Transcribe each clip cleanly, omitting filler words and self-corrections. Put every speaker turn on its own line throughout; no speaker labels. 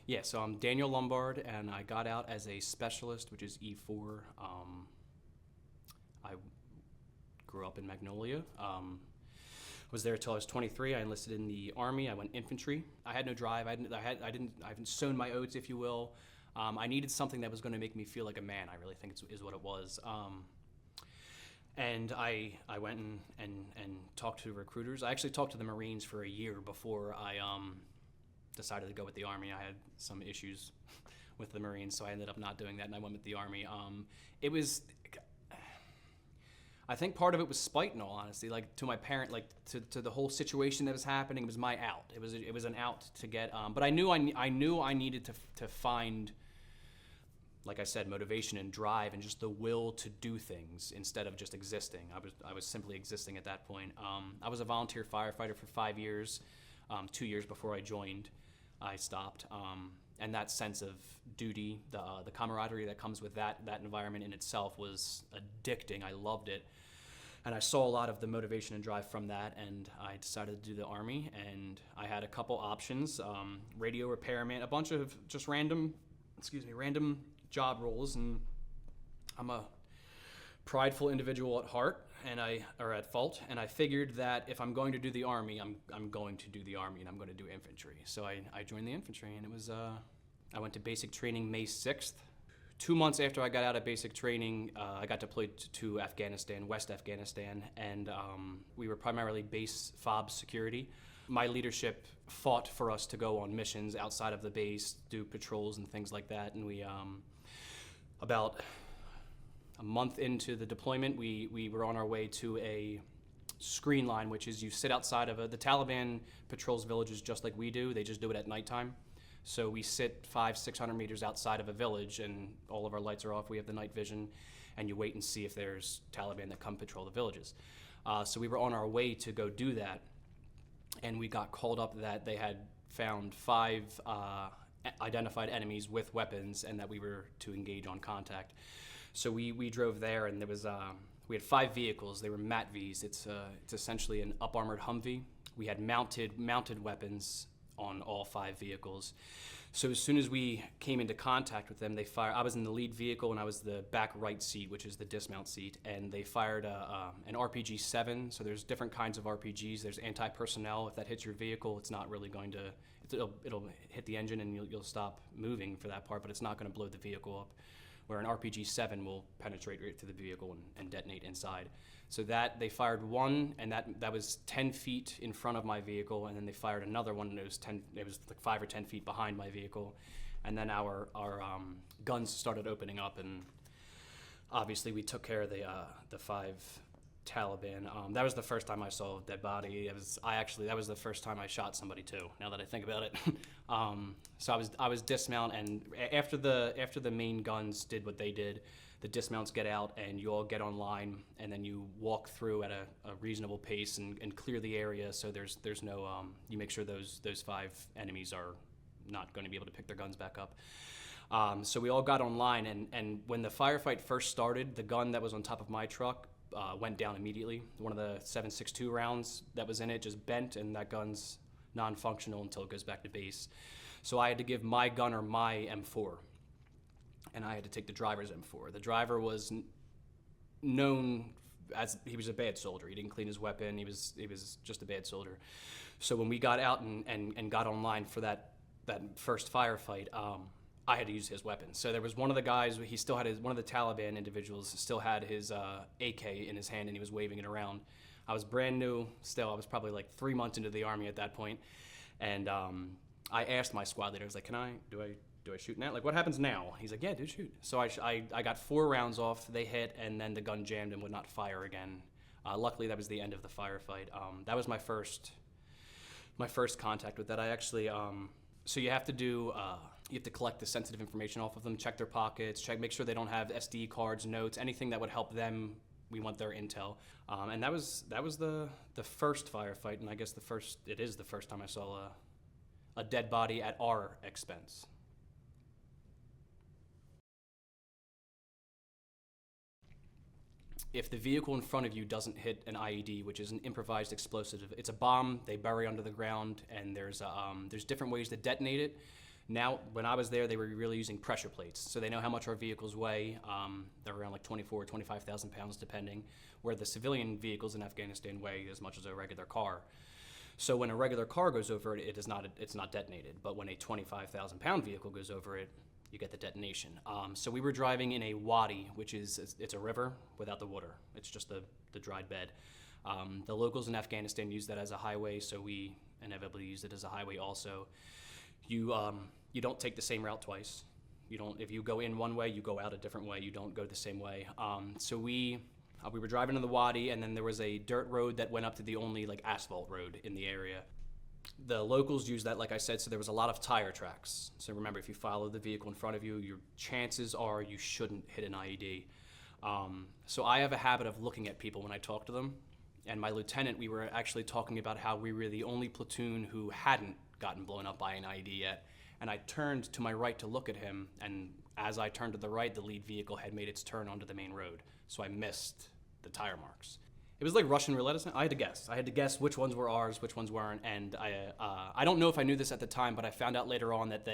Yeah, so I'm Daniel Lombard, and I got out as a specialist, which is E4. I grew up in Magnolia. Was there until I was 23. I enlisted in the Army. I went infantry. I had no drive. I haven't sown my oats, if you will. I needed something that was going to make me feel like a man. I really think is what it was. And I went and talked to recruiters. I actually talked to the Marines for a year before I decided to go with the Army. I had some issues with the Marines, so I ended up not doing that, and I went with the Army. It was, I think part of it was spite, in all honesty, like to my parent, like to the whole situation that was happening. It was my out. It was an out to get. But I knew I needed to find, like I said, motivation and drive and just the will to do things instead of just existing. I was simply existing at that point. I was a volunteer firefighter for 5 years. 2 years before I joined, I stopped. And that sense of duty, the camaraderie that comes with that environment in itself was addicting. I loved it. And I saw a lot of the motivation and drive from that, and I decided to do the Army. And I had a couple options, radio repairman, a bunch of just random job roles. And I'm a prideful individual at heart, or at fault, and I figured that if I'm going to do the Army, I'm going to do the Army, and I'm going to do infantry. So I joined the infantry, and it was I went to basic training May 6th. 2 months after I got out of basic training, I got deployed to Afghanistan, West Afghanistan, and we were primarily base FOB security. My leadership fought for us to go on missions outside of the base, do patrols and things like that, and we about a month into the deployment, we were on our way to a screen line, which is you sit outside of the Taliban patrols villages just like we do. They just do it at nighttime. So we sit 500-600 meters outside of a village, and all of our lights are off. We have the night vision, and you wait and see if there's Taliban that come patrol the villages. So we were on our way to go do that, and we got called up that they had found 5 identified enemies with weapons, and that we were to engage on contact. So we drove there, and there was we had 5 vehicles. They were MATVs. It's essentially an up-armored Humvee. We had mounted weapons on all 5 vehicles. So as soon as we came into contact with them, they fired. I was in the lead vehicle, and I was the back right seat, which is the dismount seat. And they fired an RPG-7. So there's different kinds of RPGs. There's anti-personnel. If that hits your vehicle, it's not really going to. It'll hit the engine, and you'll stop moving for that part. But it's not going to blow the vehicle up. Where an RPG-7 will penetrate right through the vehicle and detonate inside. So that they fired one, and that was 10 feet in front of my vehicle, and then they fired another one, and it was like 5 or 10 feet behind my vehicle, and then our guns started opening up, and obviously we took care of the 5 Taliban. That was the first time I saw a dead body. That was the first time I shot somebody too. Now that I think about it, so I was dismount, and after the main guns did what they did, the dismounts get out, and you all get online, and then you walk through at a reasonable pace and clear the area. So there's no you make sure those 5 enemies are not going to be able to pick their guns back up. So we all got online, and when the firefight first started, the gun that was on top of my truck went down immediately. One of the 7.62 rounds that was in it just bent, and that gun's non-functional until it goes back to base. So I had to give my gunner my M4, and I had to take the driver's M4. The driver was known as he was a bad soldier. He didn't clean his weapon. He was just a bad soldier. So when we got out and got online for that first firefight, I had to use his weapon. So there was one of the guys, he still had one of the Taliban individuals still had his AK in his hand, and he was waving it around. I was brand new still. I was probably like 3 months into the Army at that point. And I asked my squad leader, I was like, do I shoot now? Like, what happens now? He's like, yeah, dude, shoot. So I got 4 rounds off, they hit, and then the gun jammed and would not fire again. Luckily, that was the end of the firefight. That was my first contact with that. I actually, so you have to collect the sensitive information off of them, check their pockets, make sure they don't have SD cards, notes, anything that would help them. We want their intel. And that was the first firefight, and I guess it is the first time I saw a dead body at our expense. If the vehicle in front of you doesn't hit an IED, which is an improvised explosive, it's a bomb they bury under the ground, and there's different ways to detonate it. Now, when I was there, they were really using pressure plates. So they know how much our vehicles weigh. They're around like 25,000 pounds depending, where the civilian vehicles in Afghanistan weigh as much as a regular car. So when a regular car goes over it, it's not detonated. But when a 25,000 pound vehicle goes over it, you get the detonation. So we were driving in a wadi, which it's a river without the water. It's just the dried bed. The locals in Afghanistan use that as a highway, so we inevitably use it as a highway also. You don't take the same route twice. If you go in one way, you go out a different way. You don't go the same way. So we were driving in the wadi, and then there was a dirt road that went up to the only like asphalt road in the area. The locals use that, like I said, so there was a lot of tire tracks. So remember, if you follow the vehicle in front of you, your chances are you shouldn't hit an IED. So I have a habit of looking at people when I talk to them. And my lieutenant, we were actually talking about how we were the only platoon who hadn't gotten blown up by an IED yet. And I turned to my right to look at him, and as I turned to the right, the lead vehicle had made its turn onto the main road. So I missed the tire marks. It was like Russian roulette. I had to guess which ones were ours, which ones weren't. And I don't know if I knew this at the time, but I found out later on that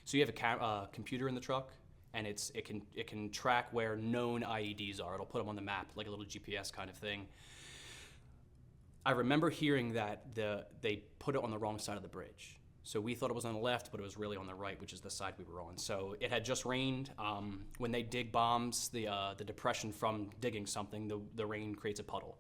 so you have a computer in the truck, and it can track where known IEDs are. It'll put them on the map, like a little GPS kind of thing. I remember hearing that they put it on the wrong side of the bridge. So we thought it was on the left, but it was really on the right, which is the side we were on. So it had just rained. When they dig bombs, the depression from digging something, the rain creates a puddle.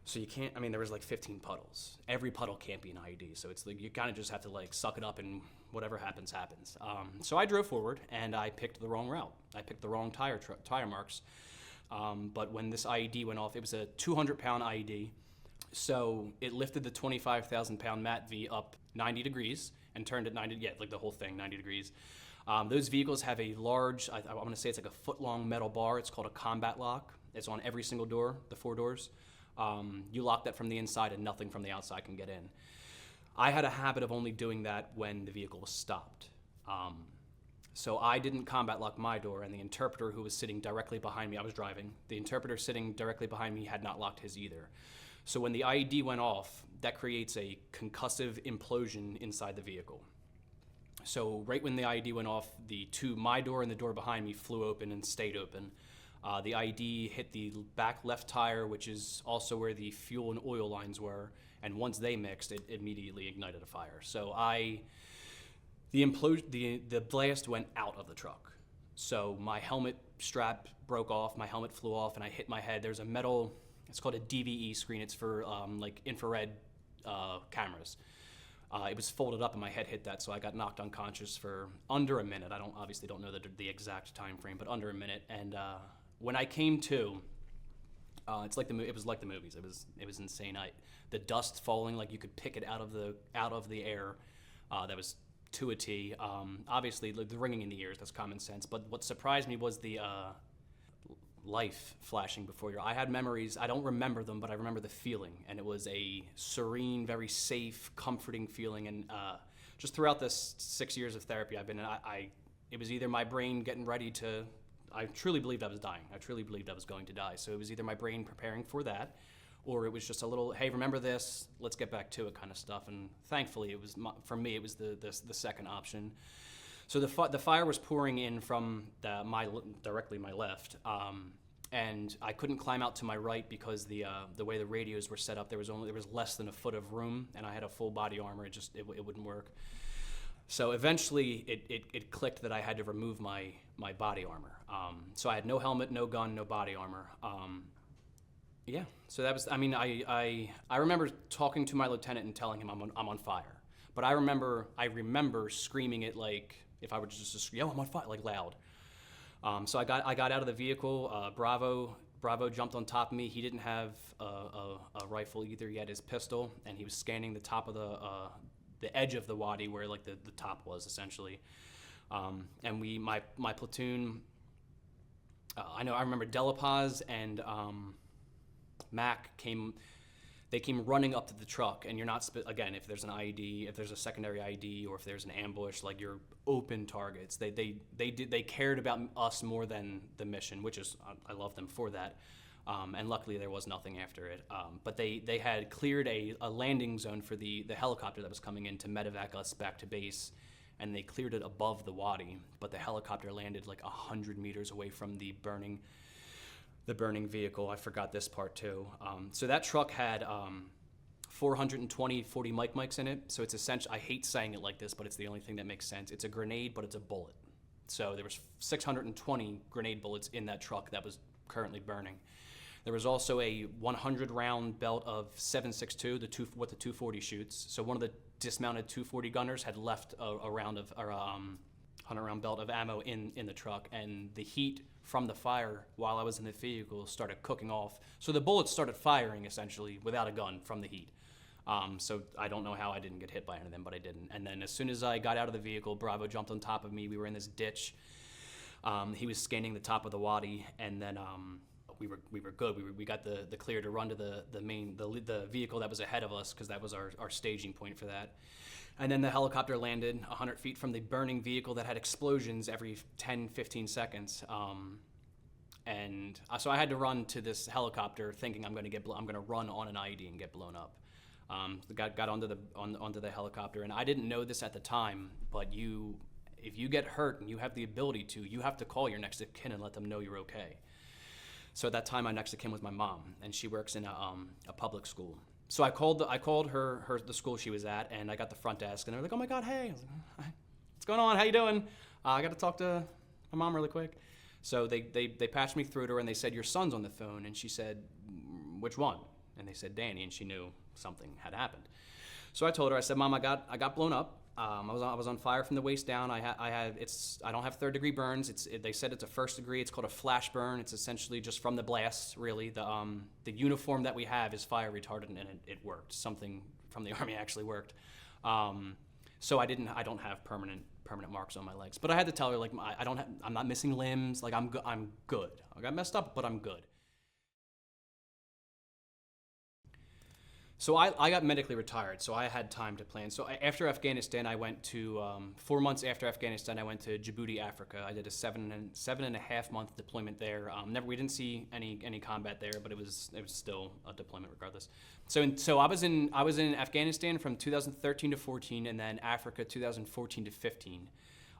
So you can't, there was like 15 puddles. Every puddle can't be an IED. So it's like, you kind of just have to like suck it up and whatever happens, happens. So I drove forward and I picked the wrong route. I picked the wrong tire marks. But when this IED went off, it was a 200-pound IED. So it lifted the 25,000 pound MAT V up 90 degrees and turned it 90, like the whole thing, 90 degrees. Those vehicles have a large, I want to say it's like a foot-long metal bar. It's called a combat lock. It's on every single door, the 4 doors. You lock that from the inside and nothing from the outside can get in. I had a habit of only doing that when the vehicle was stopped. So I didn't combat lock my door, and the interpreter who was sitting directly behind me, I was driving, the interpreter sitting directly behind me had not locked his either. So when the IED went off, that creates a concussive implosion inside the vehicle. So right when the IED went off, my door and the door behind me flew open and stayed open. The IED hit the back left tire, which is also where the fuel and oil lines were, and once they mixed, it immediately ignited a fire. So the blast went out of the truck. So my helmet strap broke off, my helmet flew off, and I hit my head. There's a metal, it's called a DVE screen. It's for like infrared cameras. It was folded up and my head hit that, so I got knocked unconscious for under a minute. I obviously don't know the exact time frame, but under a minute. And when I came to, it was like the movies. It was insane. The dust falling, like you could pick it out of the air. That was to a T. Obviously, the ringing in the ears, that's common sense. But what surprised me was the life flashing before your eyes. I had memories. I don't remember them, but I remember the feeling, and it was a serene, very safe, comforting feeling. And just throughout this 6 years of therapy I've been in, it was either my brain getting ready to. I truly believed I was dying. I truly believed I was going to die. So it was either my brain preparing for that, or it was just a little, hey, remember this? Let's get back to it kind of stuff. And thankfully, for me, it was the second option. So the fire was pouring in from directly my left, and I couldn't climb out to my right because the way the radios were set up, there was less than a foot of room, and I had a full body armor. It wouldn't work. So eventually, it clicked that I had to remove my body armor. So I had no helmet, no gun, no body armor. Yeah. So that was. I remember talking to my lieutenant and telling him I'm on fire. But I remember screaming it like. If I were just to scream, I'm on fire, like loud. So I got out of the vehicle. Bravo jumped on top of me. He didn't have a rifle either. He had his pistol, and he was scanning the top of the edge of the wadi where like the top was essentially. And my platoon. I remember Delapaz and Mac came. They came running up to the truck, and you're not, again, if there's an IED, if there's a secondary IED, or if there's an ambush, like you're open targets. They cared about us more than the mission, which is, I love them for that. And luckily there was nothing after it. But they had cleared a landing zone for the helicopter that was coming in to medevac us back to base. and they cleared it above the wadi, but the helicopter landed like 100 meters away from the burning vehicle. I forgot this part too. So that truck had 420 40 mics in it. So it's essentially, I hate saying it like this, but it's the only thing that makes sense. It's a grenade, but it's a bullet. So there was 620 grenade bullets in that truck that was currently burning. There was also a 100 round belt of 7.62, what the 240 shoots. So one of the dismounted 240 gunners had left a round of, or 100 round belt of ammo in the truck, and the heat from the fire while I was in the vehicle started cooking off. So the bullets started firing essentially without a gun from the heat. So I don't know how I didn't get hit by any of them, but I didn't. And then as soon as I got out of the vehicle, Bravo jumped on top of me. We were in this ditch. He was scanning the top of the wadi, and then we were good. We got the clear to run to the vehicle that was ahead of us, because that was our staging point for that. And then the helicopter landed 100 feet from the burning vehicle that had explosions every 10, 15 seconds. So I had to run to this helicopter thinking I'm going to run on an IED and get blown up. Got onto the helicopter, and I didn't know this at the time, but if you get hurt and you have the ability to, you have to call your next of kin and let them know you're okay. So at that time, my next of kin was my mom, and she works in a public school. So I called her the school she was at, and I got the front desk, and they're like, "Oh my God, hey, I was like, hi. What's going on? How you doing? I got to talk to my mom really quick." So they patched me through to her, and they said, "Your son's on the phone," and she said, "Which one?" And they said, "Danny," and she knew something had happened. So I told her, I said, "Mom, I got blown up. I was on fire from the waist down. I don't have 3rd degree burns. They said it's a 1st degree. It's called a flash burn. It's essentially just from the blast. Really, the uniform that we have is fire retardant, and it worked. Something from the Army actually worked. So I don't have permanent marks on my legs. But I had to tell her, like, I'm not missing limbs. Like, I'm good. I got messed up, but I'm good." So I got medically retired, so I had time to plan. So after Afghanistan, I went to 4 months after Afghanistan, I went to Djibouti, Africa. I did a 7.5 month deployment there. We didn't see any combat there, but it was still a deployment regardless. So I was in Afghanistan from 2013 to 14, and then Africa 2014 to 15.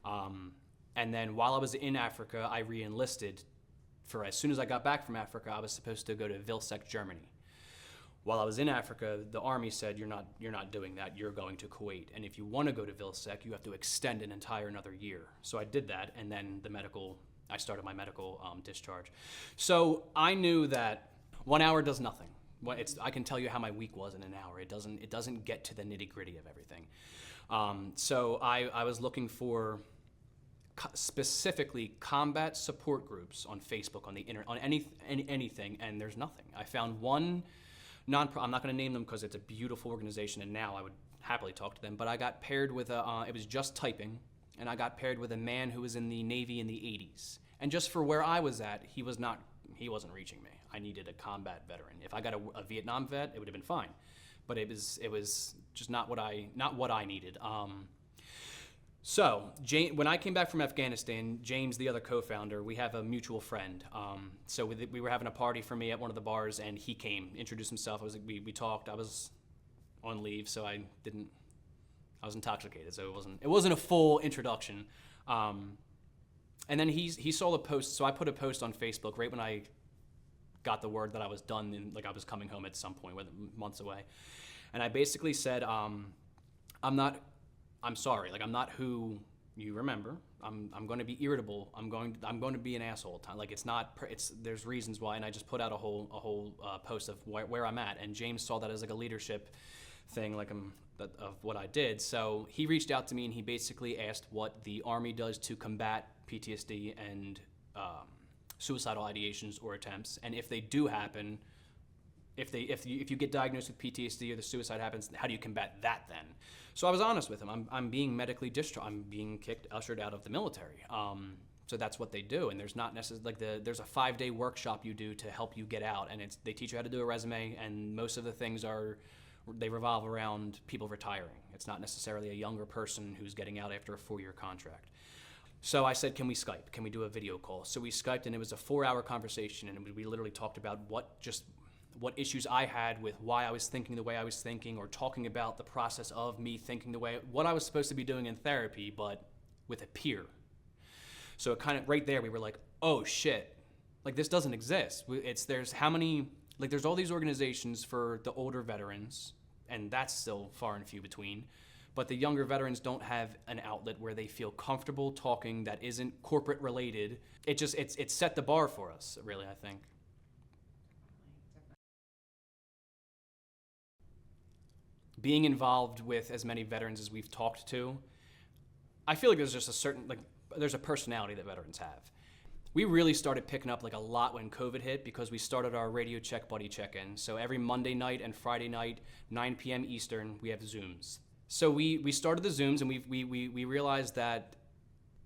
And then while I was in Africa, I re-enlisted. For as soon as I got back from Africa, I was supposed to go to Vilseck, Germany. While I was in Africa, the Army said, you're not doing that, you're going to Kuwait. And if you want to go to Vilseck, you have to extend an entire another year. So I did that, and then I started my medical discharge. So I knew that 1 hour does nothing. I can tell you how my week was in an hour. It doesn't get to the nitty gritty of everything. So I was looking for specifically combat support groups on Facebook, on the internet, on anything, and there's nothing. I found one I'm not going to name them because it's a beautiful organization, and now I would happily talk to them. But I got paired with it was just typing, and I got paired with a man who was in the Navy in the 80s. And just for where I was at, he wasn't reaching me. I needed a combat veteran. If I got a Vietnam vet, it would have been fine. But it was just not what I needed. So when I came back from Afghanistan, James, the other co-founder, we have a mutual friend. So we were having a party for me at one of the bars, and he came, introduced himself. We talked. I was on leave, so I was intoxicated, so it wasn't a full introduction. And then he saw the post, so I put a post on Facebook right when I got the word that I was done, and like I was coming home at some point, months away. And I basically said, I'm sorry, like I'm not who you remember. I'm going to be irritable. I'm going to be an asshole. Like there's reasons why, and I just put out a whole post of where I'm at. And James saw that as like a leadership thing, like of what I did. So he reached out to me, and he basically asked what the Army does to combat PTSD and suicidal ideations or attempts, and if they do happen, if you get diagnosed with PTSD or the suicide happens, how do you combat that then? So I was honest with him. I'm being medically discharged. I'm being ushered out of the military. So that's what they do, and there's not necessarily there's a 5-day workshop you do to help you get out, and they teach you how to do a resume, and most of the things they revolve around people retiring. It's not necessarily a younger person who's getting out after a 4-year contract. So I said, can we Skype? Can we do a video call? So we Skyped, and it was a 4-hour conversation, and we literally talked about what issues I had with why I was thinking the way I was thinking, or talking about the process of me thinking the way, what I was supposed to be doing in therapy, but with a peer. So it kind of, right there, we were like, oh shit, like this doesn't exist. There's how many, like there's all these organizations for the older veterans, and that's still far and few between. But the younger veterans don't have an outlet where they feel comfortable talking that isn't corporate related. It's set the bar for us, really, I think. Being involved with as many veterans as we've talked to, I feel like there's just a certain, like, there's a personality that veterans have. We really started picking up like a lot when COVID hit, because we started our Radio Check Buddy Check-In. So every Monday night and Friday night, 9 p.m. Eastern, we have Zooms. So we started the Zooms, and we realized that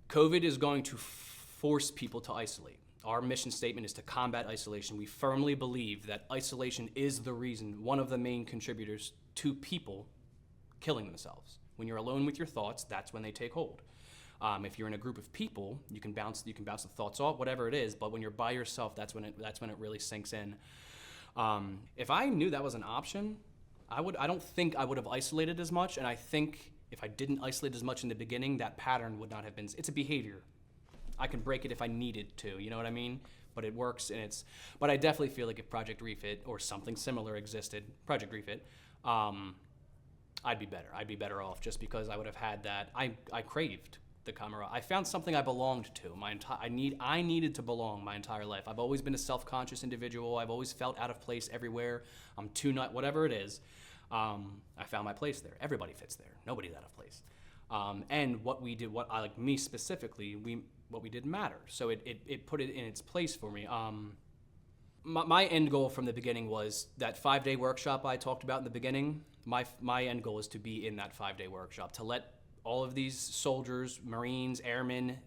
COVID is going to force people to isolate. Our mission statement is to combat isolation. We firmly believe that isolation is the reason, one of the main contributors to people killing themselves. When you're alone with your thoughts, that's when they take hold. If you're in a group of people, you can bounce the thoughts off, whatever it is. But when you're by yourself, that's when it really sinks in. If I knew that was an option, I don't think I would have isolated as much. And I think if I didn't isolate as much in the beginning, that pattern would not have been. It's a behavior. I can break it if I needed to. You know what I mean? But it works, and But I definitely feel like if Project Refit or something similar existed, Project Refit, I'd be better. I'd be better off, just because I would have had that. I craved the camaraderie. I found something I belonged to. I needed to belong my entire life. I've always been a self-conscious individual. I've always felt out of place everywhere. I'm too nut, whatever it is. I found my place there. Everybody fits there. Nobody's out of place. And what we did, like me specifically, what we did mattered. So it put it in its place for me. My end goal from the beginning was that 5-day workshop I talked about in the beginning. My end goal is to be in that 5-day workshop, to let all of these soldiers, Marines, airmen,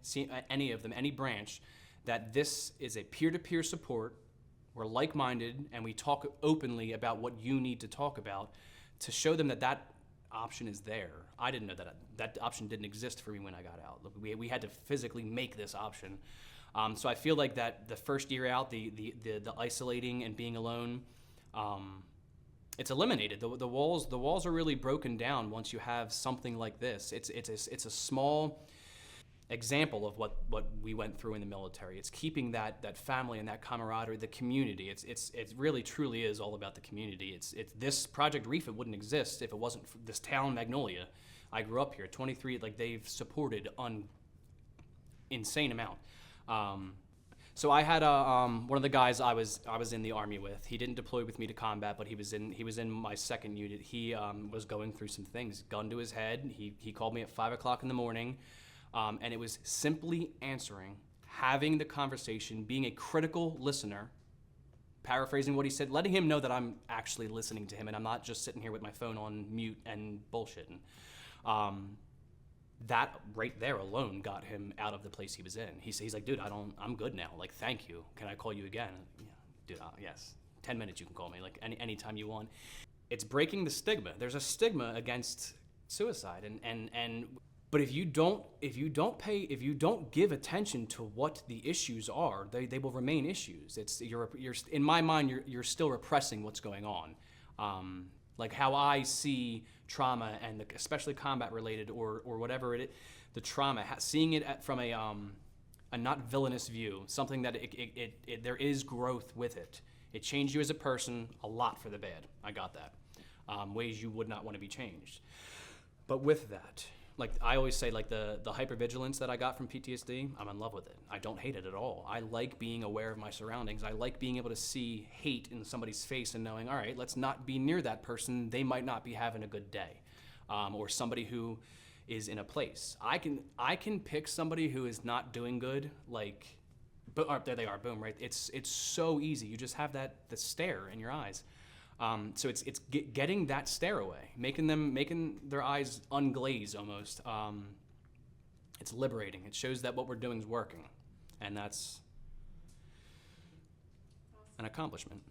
any of them, any branch, that this is a peer-to-peer support. We're like-minded, and we talk openly about what you need to talk about, to show them that option is there. I didn't know that option didn't exist for me when I got out. We had to physically make this option. So I feel like that the first year out, the isolating and being alone, it's eliminated. The walls are really broken down once you have something like this. It's a small example of what we went through in the military. It's keeping that family and that camaraderie, the community. It really truly is all about the community. It's this Project Refit wouldn't exist if it wasn't for this town, Magnolia. I grew up here, 23. Like, they've supported insane amount. So I had one of the guys I was in the Army with. He didn't deploy with me to combat, but he was in my second unit. He was going through some things, gun to his head. He called me at 5 o'clock in the morning, and it was simply answering, having the conversation, being a critical listener, paraphrasing what he said, letting him know that I'm actually listening to him and I'm not just sitting here with my phone on mute and bullshitting. That right there alone got him out of the place he was in. He's like, dude, I'm good now. Like, thank you. Can I call you again? Yeah, dude, yes. 10 minutes you can call me, like anytime you want. It's breaking the stigma. There's a stigma against suicide, but if you don't give attention to what the issues are, they will remain issues. You're in my mind, you're still repressing what's going on. Like how I see trauma, and especially combat related or whatever it is, the trauma, seeing it from a not villainous view, something that there is growth with it. It changed you as a person a lot for the bad. I got that. Ways you would not want to be changed. But with that, like I always say, like the hypervigilance that I got from PTSD, I'm in love with it. I don't hate it at all. I like being aware of my surroundings. I like being able to see hate in somebody's face and knowing, all right, let's not be near that person. They might not be having a good day. Or somebody who is in a place. I can pick somebody who is not doing good, like, but there they are, boom, right? It's so easy. You just have the stare in your eyes. So it's getting that stare away, making their eyes unglaze almost. It's liberating. It shows that what we're doing is working, and that's an accomplishment.